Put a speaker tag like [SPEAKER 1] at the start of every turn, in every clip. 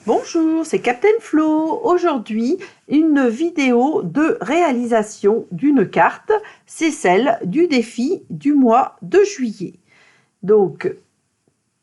[SPEAKER 1] Bonjour, c'est Captain Flo. Aujourd'hui, une vidéo de réalisation d'une carte. C'est celle du défi du mois de juillet. Donc,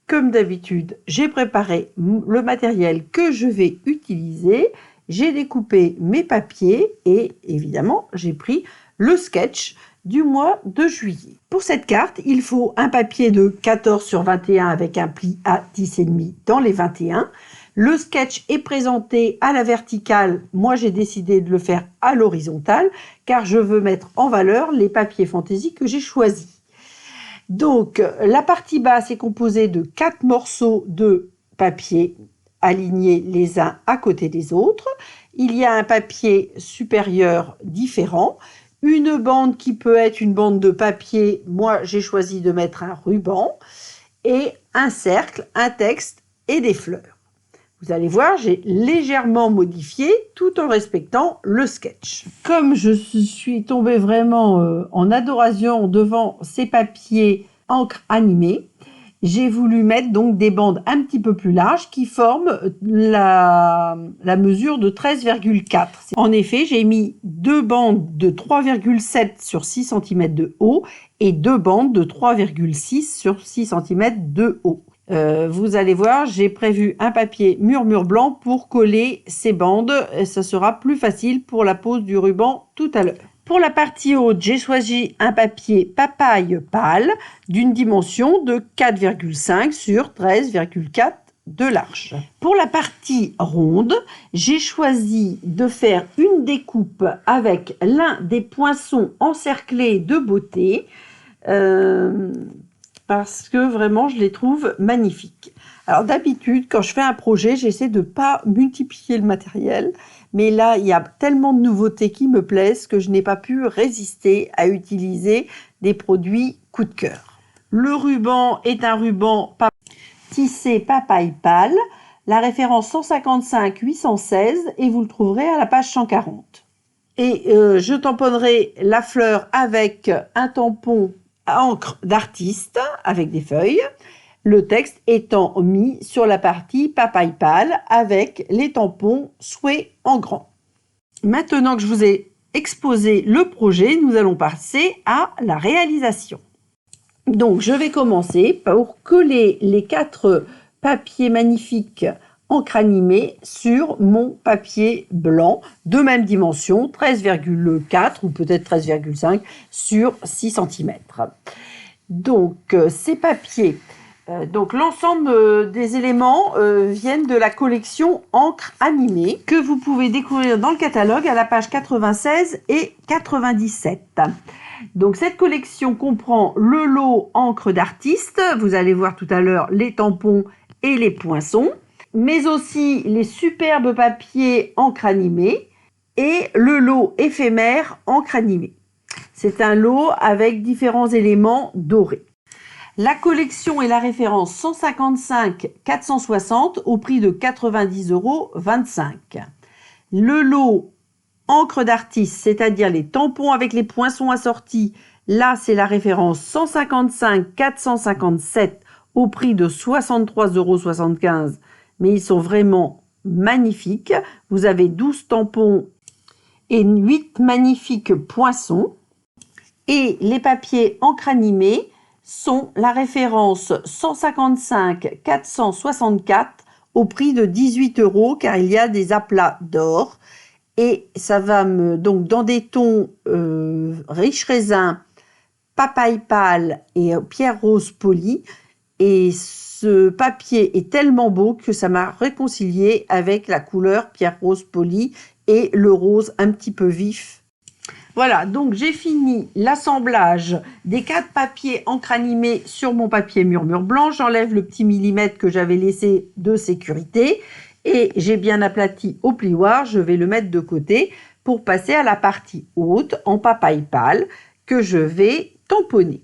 [SPEAKER 1] comme d'habitude, j'ai préparé le matériel que je vais utiliser. J'ai découpé mes papiers et évidemment, j'ai pris le sketch du mois de juillet. Pour cette carte, il faut un papier de 14 sur 21 avec un pli à 10,5 dans les 21. Le sketch est présenté à la verticale. Moi, j'ai décidé de le faire à l'horizontale car je veux mettre en valeur les papiers fantaisie que j'ai choisis. Donc, la partie basse est composée de 4 morceaux de papier alignés les uns à côté des autres. Il y a un papier supérieur différent, une bande qui peut être une bande de papier. Moi, j'ai choisi de mettre un ruban et un cercle, un texte et des fleurs. Vous allez voir, j'ai légèrement modifié tout en respectant le sketch. Comme je suis tombée vraiment en adoration devant ces papiers encre animée, j'ai voulu mettre donc des bandes un petit peu plus larges qui forment la mesure de 13,4. En effet, j'ai mis deux bandes de 3,7 sur 6 cm de haut et deux bandes de 3,6 sur 6 cm de haut. Vous allez voir, j'ai prévu un papier murmure blanc pour coller ces bandes. Ça sera plus facile pour la pose du ruban tout à l'heure. Pour la partie haute, j'ai choisi un papier papaye pâle d'une dimension de 4,5 sur 13,4 de large. Pour la partie ronde, j'ai choisi de faire une découpe avec l'un des poinçons encerclés de beauté. Parce que vraiment, je les trouve magnifiques. Alors d'habitude, quand je fais un projet, j'essaie de ne pas multiplier le matériel. Mais là, il y a tellement de nouveautés qui me plaisent que je n'ai pas pu résister à utiliser des produits coup de cœur. Le ruban est un ruban tissé papaye pâle, la référence 155-816 et vous le trouverez à la page 140. Et je tamponnerai la fleur avec un tampon encre d'artiste avec des feuilles, le texte étant mis sur la partie papaye pâle avec les tampons souhait en grand. Maintenant que je vous ai exposé le projet, nous allons passer à la réalisation. Donc je vais commencer pour coller les 4 papiers magnifiques encre animée sur mon papier blanc de même dimension, 13,4 ou peut-être 13,5 sur 6 cm. Donc ces papiers, donc l'ensemble des éléments viennent de la collection encre animée que vous pouvez découvrir dans le catalogue à la page 96 et 97. Donc cette collection comprend le lot encre d'artiste, vous allez voir tout à l'heure les tampons et les poinçons, mais aussi les superbes papiers encre animée et le lot éphémère encre animée. C'est un lot avec différents éléments dorés. La collection est la référence 155-460 au prix de 90,25 €. Le lot encre d'artiste, c'est-à-dire les tampons avec les poinçons assortis, là c'est la référence 155-457 au prix de 63,75 €. Mais ils sont vraiment magnifiques. Vous avez 12 tampons et 8 magnifiques poinçons. Et les papiers encre animée sont la référence 155-464 au prix de 18 € car il y a des aplats d'or. Et ça va donc dans des tons riche raisin, papaye pâle et pierre rose polie. Et ce papier est tellement beau que ça m'a réconcilié avec la couleur pierre rose polie et le rose un petit peu vif. Voilà, donc j'ai fini l'assemblage des 4 papiers encre animée sur mon papier murmure blanc. J'enlève le petit millimètre que j'avais laissé de sécurité et j'ai bien aplati au plioir. Je vais le mettre de côté pour passer à la partie haute en papaye pâle que je vais tamponner.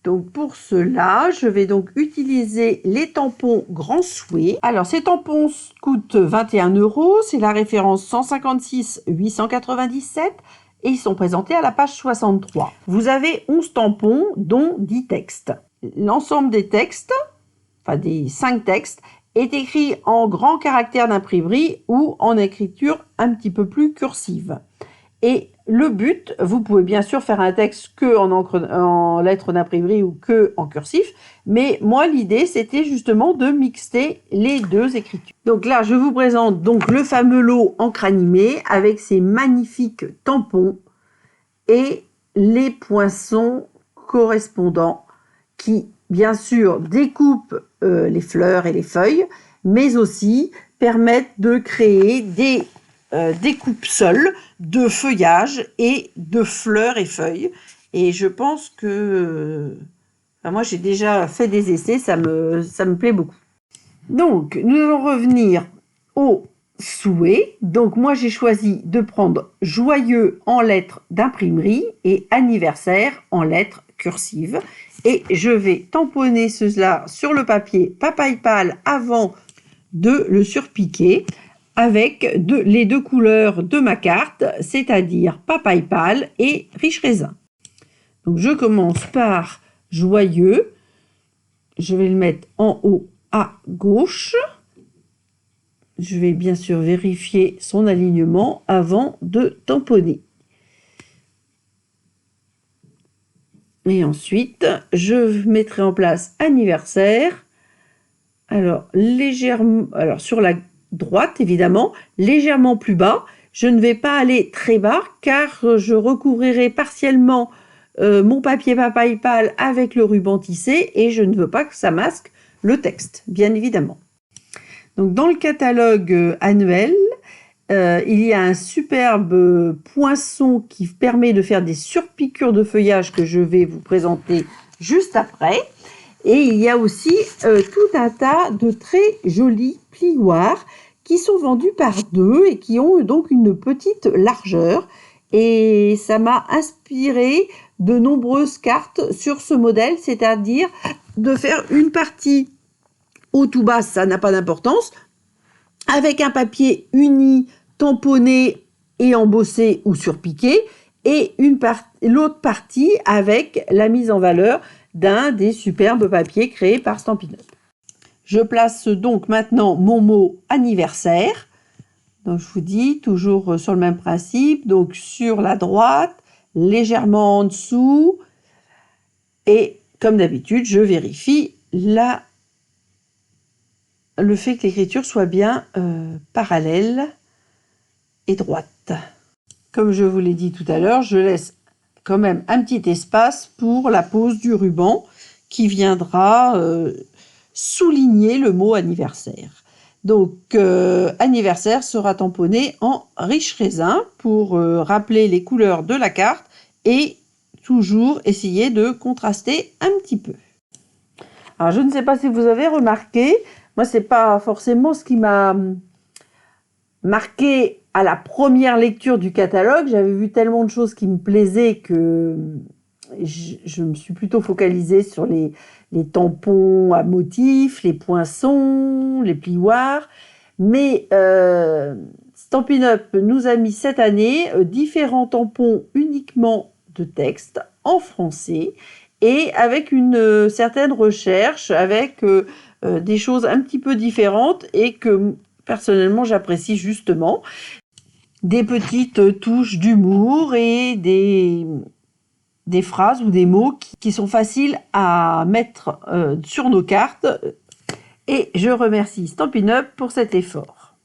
[SPEAKER 1] Donc pour cela, je vais donc utiliser les tampons Grand Souhait. Alors ces tampons coûtent 21 €, c'est la référence 156-897 et ils sont présentés à la page 63. Vous avez 11 tampons dont 10 textes. L'ensemble des textes, enfin des 5 textes, est écrit en grands caractères d'imprimerie ou en écriture un petit peu plus cursive. Et le but, vous pouvez bien sûr faire un texte que en lettres d'imprimerie ou que en cursif, mais moi l'idée c'était justement de mixer les deux écritures. Donc là je vous présente donc le fameux lot encre animée avec ses magnifiques tampons et les poinçons correspondants qui bien sûr découpent les fleurs et les feuilles, mais aussi permettent de créer des découpe-sol de feuillage et de fleurs et feuilles. Et je pense que moi j'ai déjà fait des essais, ça me plaît beaucoup. Donc nous allons revenir au souhait. Donc moi j'ai choisi de prendre joyeux en lettres d'imprimerie et anniversaire en lettres cursives. Et je vais tamponner cela sur le papier Papaypal avant de le surpiquer avec les deux couleurs de ma carte, c'est-à-dire papaye pâle et riche raisin. Donc je commence par joyeux, je vais le mettre en haut à gauche. Je vais bien sûr vérifier son alignement avant de tamponner. Et ensuite, je mettrai en place anniversaire. Alors, sur la droite, évidemment, légèrement plus bas. Je ne vais pas aller très bas car je recouvrirai partiellement mon papier Papaypal avec le ruban tissé et je ne veux pas que ça masque le texte, bien évidemment. Donc, dans le catalogue annuel, il y a un superbe poinçon qui permet de faire des surpiqûres de feuillage que je vais vous présenter juste après. Et il y a aussi tout un tas de très jolis plioirs qui sont vendus par deux et qui ont donc une petite largeur. Et ça m'a inspiré de nombreuses cartes sur ce modèle, c'est-à-dire de faire une partie haute ou basse, ça n'a pas d'importance, avec un papier uni, tamponné et embossé ou surpiqué, et l'autre partie avec la mise en valeur d'un des superbes papiers créés par Stampin' Up. Je place donc maintenant mon mot anniversaire. Donc je vous dis, toujours sur le même principe, donc sur la droite, légèrement en dessous, et comme d'habitude, je vérifie le fait que l'écriture soit bien parallèle et droite. Comme je vous l'ai dit tout à l'heure, je laisse quand même un petit espace pour la pose du ruban qui viendra souligner le mot anniversaire. Donc anniversaire sera tamponné en riche raisin pour rappeler les couleurs de la carte et toujours essayer de contraster un petit peu. Alors je ne sais pas si vous avez remarqué, moi c'est pas forcément ce qui m'a marqué à la première lecture du catalogue. J'avais vu tellement de choses qui me plaisaient que je me suis plutôt focalisée sur les tampons à motifs, les poinçons, les plioirs. Mais Stampin' Up nous a mis cette année différents tampons uniquement de texte en français et avec une certaine recherche, avec des choses un petit peu différentes et que personnellement j'apprécie justement. Des petites touches d'humour et des phrases ou des mots qui sont faciles à mettre sur nos cartes. Et je remercie Stampin' Up pour cet effort.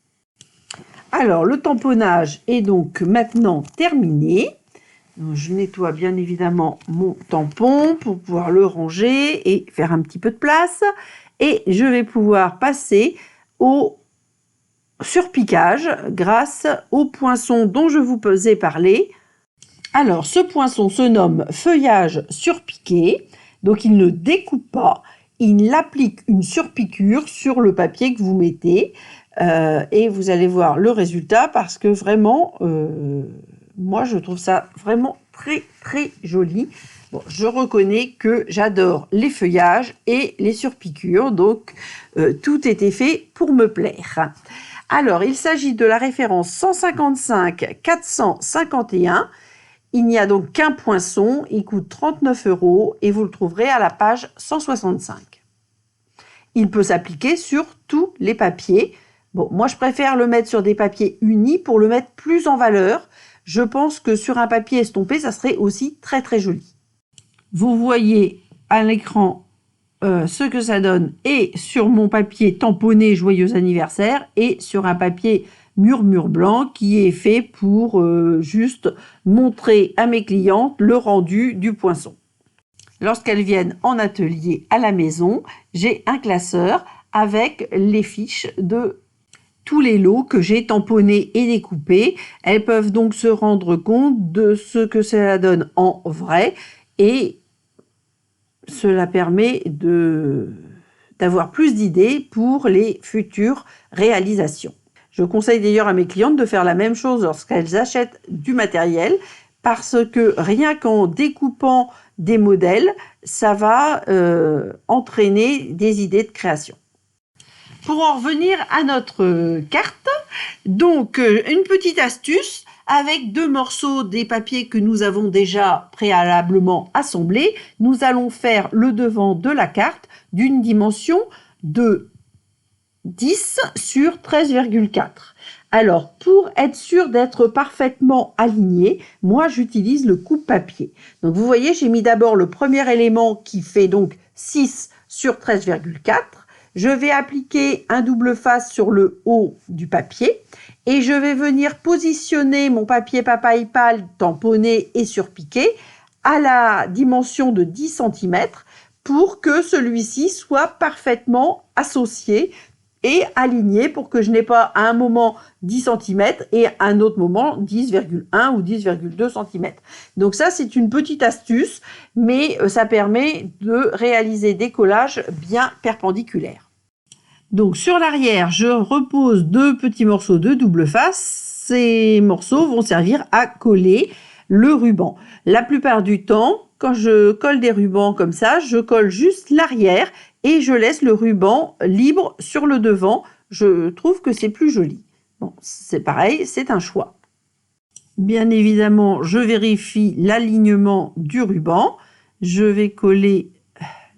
[SPEAKER 1] Alors, le tamponnage est donc maintenant terminé. Donc, je nettoie bien évidemment mon tampon pour pouvoir le ranger et faire un petit peu de place. Et je vais pouvoir passer au surpiquage grâce au poinçon dont je vous ai parlé. Alors, ce poinçon se nomme feuillage surpiqué, donc il ne découpe pas, il applique une surpiqûre sur le papier que vous mettez et vous allez voir le résultat parce que vraiment, moi je trouve ça vraiment très très joli. Bon, je reconnais que j'adore les feuillages et les surpiqûres, donc tout était fait pour me plaire. Alors, il s'agit de la référence 155 451. Il n'y a donc qu'un poinçon, il coûte 39 € et vous le trouverez à la page 165. il peut s'appliquer sur tous les papiers. Bon, moi, je préfère le mettre sur des papiers unis pour le mettre plus en valeur. Je pense que sur un papier estompé, ça serait aussi très, très joli. Vous voyez à l'écran ce que ça donne et sur mon papier tamponné Joyeux anniversaire et sur un papier murmure blanc qui est fait pour juste montrer à mes clientes le rendu du poinçon. Lorsqu'elles viennent en atelier à la maison, j'ai un classeur avec les fiches de tous les lots que j'ai tamponnés et découpés. Elles peuvent donc se rendre compte de ce que cela donne en vrai et cela permet d'avoir plus d'idées pour les futures réalisations. Je conseille d'ailleurs à mes clientes de faire la même chose lorsqu'elles achètent du matériel parce que rien qu'en découpant des modèles, ça va entraîner des idées de création. Pour en revenir à notre carte, donc une petite astuce avec 2 morceaux des papiers que nous avons déjà préalablement assemblés, nous allons faire le devant de la carte d'une dimension de 10 sur 13,4. Alors, pour être sûr d'être parfaitement aligné, moi j'utilise le coupe-papier. Donc vous voyez, j'ai mis d'abord le premier élément qui fait donc 6 sur 13,4. Je vais appliquer un double face sur le haut du papier et je vais venir positionner mon papier Papa Ipal tamponné et surpiqué à la dimension de 10 cm pour que celui-ci soit parfaitement associé et aligné pour que je n'ai pas à un moment 10 cm et à un autre moment 10,1 ou 10,2 cm. Donc ça, c'est une petite astuce, mais ça permet de réaliser des collages bien perpendiculaires. Donc sur l'arrière, je repose 2 petits morceaux de double face. Ces morceaux vont servir à coller le ruban. La plupart du temps, quand je colle des rubans comme ça, je colle juste l'arrière et je laisse le ruban libre sur le devant. Je trouve que c'est plus joli. Bon, c'est pareil, c'est un choix. Bien évidemment, je vérifie l'alignement du ruban. Je vais coller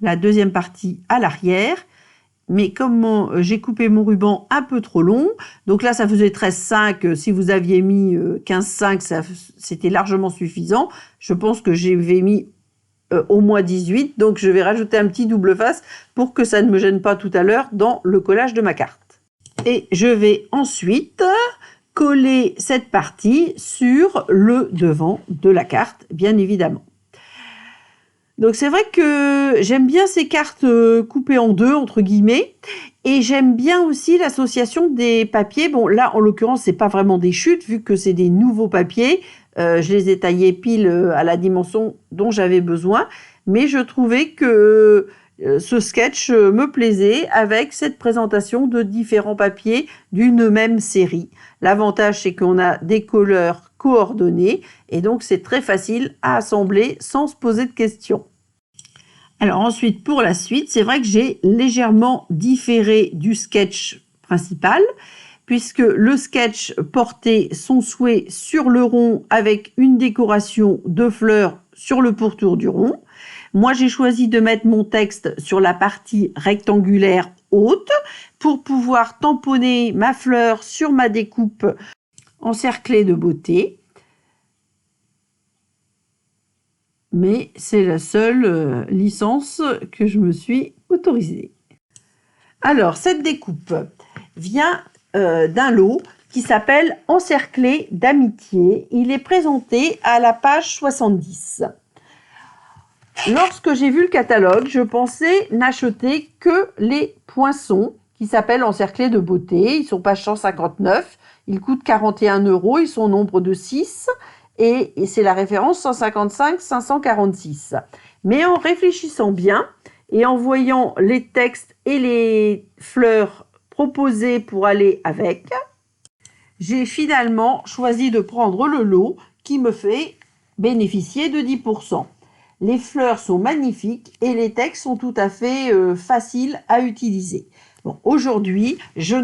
[SPEAKER 1] la deuxième partie à l'arrière. Mais comme j'ai coupé mon ruban un peu trop long, donc là ça faisait 13,5, si vous aviez mis 15,5, c'était largement suffisant. Je pense que j'avais mis au moins 18, donc je vais rajouter un petit double face pour que ça ne me gêne pas tout à l'heure dans le collage de ma carte. Et je vais ensuite coller cette partie sur le devant de la carte, bien évidemment. Donc c'est vrai que j'aime bien ces cartes coupées en deux, entre guillemets, et j'aime bien aussi l'association des papiers. Bon, là, en l'occurrence, c'est pas vraiment des chutes, vu que c'est des nouveaux papiers. Je les ai taillés pile à la dimension dont j'avais besoin, mais je trouvais que ce sketch me plaisait avec cette présentation de différents papiers d'une même série. L'avantage, c'est qu'on a des couleurs coordonnées, et donc c'est très facile à assembler sans se poser de questions. Alors ensuite, pour la suite, c'est vrai que j'ai légèrement différé du sketch principal, puisque le sketch portait son souhait sur le rond avec une décoration de fleurs sur le pourtour du rond. Moi, j'ai choisi de mettre mon texte sur la partie rectangulaire haute pour pouvoir tamponner ma fleur sur ma découpe encerclée de beauté. Mais c'est la seule licence que je me suis autorisée. Alors, cette découpe vient d'un lot qui s'appelle Encerclé d'amitié. Il est présenté à la page 70. Lorsque j'ai vu le catalogue, je pensais n'acheter que les poinçons qui s'appellent Encerclés de beauté. Ils sont page 159. Ils coûtent 41 €. Ils sont au nombre de 6. Et c'est la référence 155-546. Mais en réfléchissant bien et en voyant les textes et les fleurs proposées pour aller avec, j'ai finalement choisi de prendre le lot qui me fait bénéficier de 10%. Les fleurs sont magnifiques et les textes sont tout à fait faciles à utiliser. Bon, aujourd'hui, je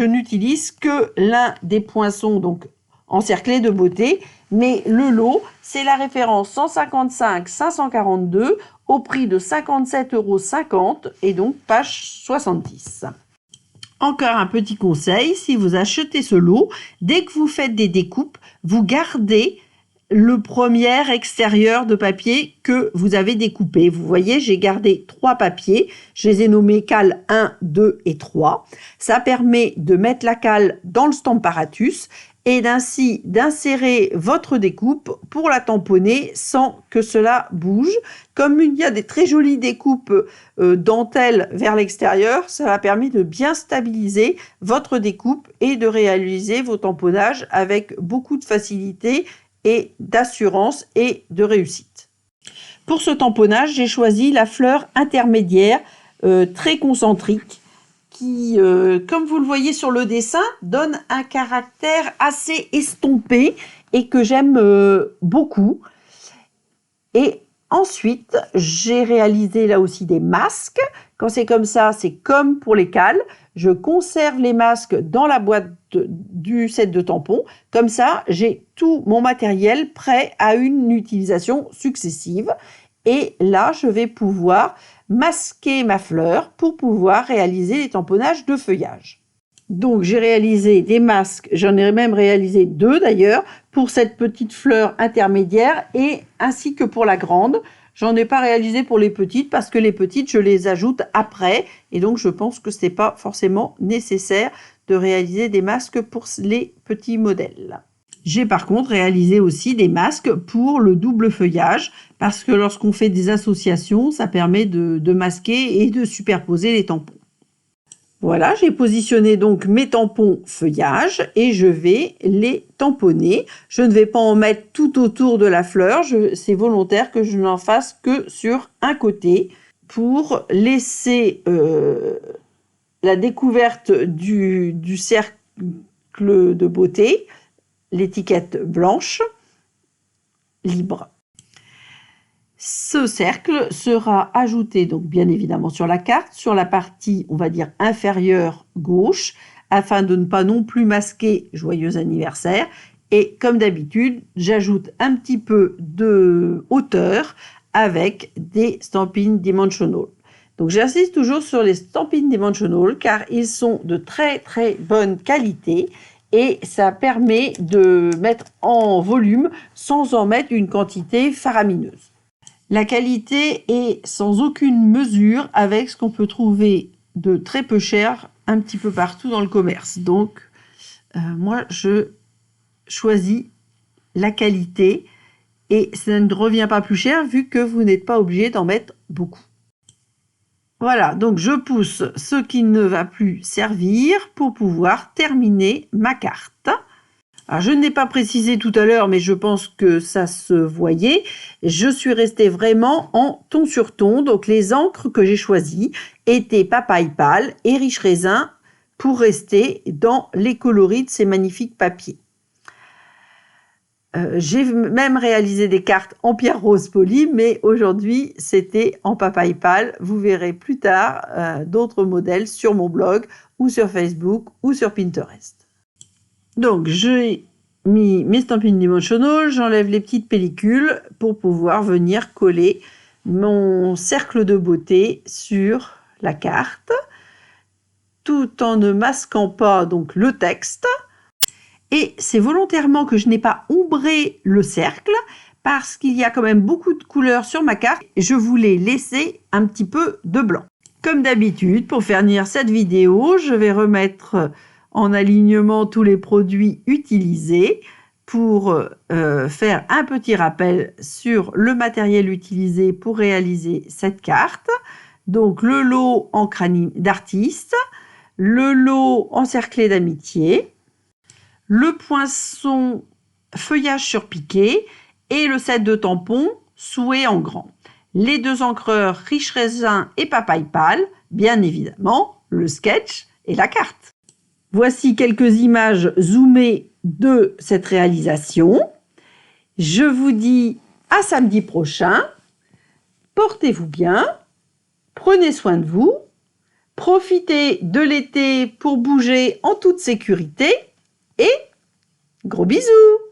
[SPEAKER 1] n'utilise que l'un des poinçons, donc encerclé de beauté. Mais le lot, c'est la référence 155 542 au prix de 57,50 € et donc page 70. Encore un petit conseil, si vous achetez ce lot, dès que vous faites des découpes, vous gardez le premier extérieur de papier que vous avez découpé. Vous voyez, j'ai gardé 3 papiers. Je les ai nommés cale 1, 2 et 3. Ça permet de mettre la cale dans le Stamparatus et ainsi d'insérer votre découpe pour la tamponner sans que cela bouge. Comme il y a des très jolies découpes dentelles vers l'extérieur, ça a permis de bien stabiliser votre découpe et de réaliser vos tamponnages avec beaucoup de facilité et d'assurance et de réussite. Pour ce tamponnage, j'ai choisi la fleur intermédiaire très concentrique qui, comme vous le voyez sur le dessin, donne un caractère assez estompé et que j'aime beaucoup. Et ensuite, j'ai réalisé là aussi des masques. Quand c'est comme ça, c'est comme pour les cales. Je conserve les masques dans la boîte du set de tampons. Comme ça, j'ai tout mon matériel prêt à une utilisation successive. Et là, je vais pouvoir masquer ma fleur pour pouvoir réaliser les tamponnages de feuillage. Donc, j'ai réalisé des masques, j'en ai même réalisé 2 d'ailleurs, pour cette petite fleur intermédiaire et ainsi que pour la grande. J'en ai pas réalisé pour les petites parce que les petites, je les ajoute après et donc je pense que ce n'est pas forcément nécessaire de réaliser des masques pour les petits modèles. J'ai par contre réalisé aussi des masques pour le double feuillage parce que lorsqu'on fait des associations, ça permet de masquer et de superposer les tampons. Voilà, j'ai positionné donc mes tampons feuillage et je vais les tamponner. Je ne vais pas en mettre tout autour de la fleur, c'est volontaire que je n'en fasse que sur un côté pour laisser la découverte du cercle de beauté, l'étiquette blanche, libre. Ce cercle sera ajouté donc bien évidemment sur la carte, sur la partie on va dire inférieure gauche, afin de ne pas non plus masquer joyeux anniversaire. Et comme d'habitude, j'ajoute un petit peu de hauteur avec des Stampin' Dimensional. Donc j'insiste toujours sur les Stampin' Dimensional car ils sont de très très bonne qualité et ça permet de mettre en volume sans en mettre une quantité faramineuse. La qualité est sans aucune mesure avec ce qu'on peut trouver de très peu cher un petit peu partout dans le commerce. Donc, moi, je choisis la qualité et ça ne revient pas plus cher vu que vous n'êtes pas obligé d'en mettre beaucoup. Voilà, donc je pousse ce qui ne va plus servir pour pouvoir terminer ma carte. Alors, je n'ai pas précisé tout à l'heure, mais je pense que ça se voyait. Je suis restée vraiment en ton sur ton. Donc, les encres que j'ai choisies étaient papaye pâle et riche raisin pour rester dans les coloris de ces magnifiques papiers. J'ai même réalisé des cartes en pierre rose polie, mais aujourd'hui, c'était en papaye pâle. Vous verrez plus tard d'autres modèles sur mon blog ou sur Facebook ou sur Pinterest. Donc, j'ai mis mes Stampin' Dimensional, j'enlève les petites pellicules pour pouvoir venir coller mon cercle de beauté sur la carte, tout en ne masquant pas donc le texte. Et c'est volontairement que je n'ai pas ombré le cercle, parce qu'il y a quand même beaucoup de couleurs sur ma carte. Je voulais laisser un petit peu de blanc. Comme d'habitude, pour finir cette vidéo, je vais remettre en alignement tous les produits utilisés pour faire un petit rappel sur le matériel utilisé pour réaliser cette carte. Donc le lot encre d'artiste, le lot encerclé d'amitié, le poinçon feuillage surpiqué et le set de tampons souhait en grand. Les 2 encreurs riche raisin et papaye pâle, bien évidemment, le sketch et la carte. Voici quelques images zoomées de cette réalisation. Je vous dis à samedi prochain. Portez-vous bien, prenez soin de vous, profitez de l'été pour bouger en toute sécurité et Gros bisous!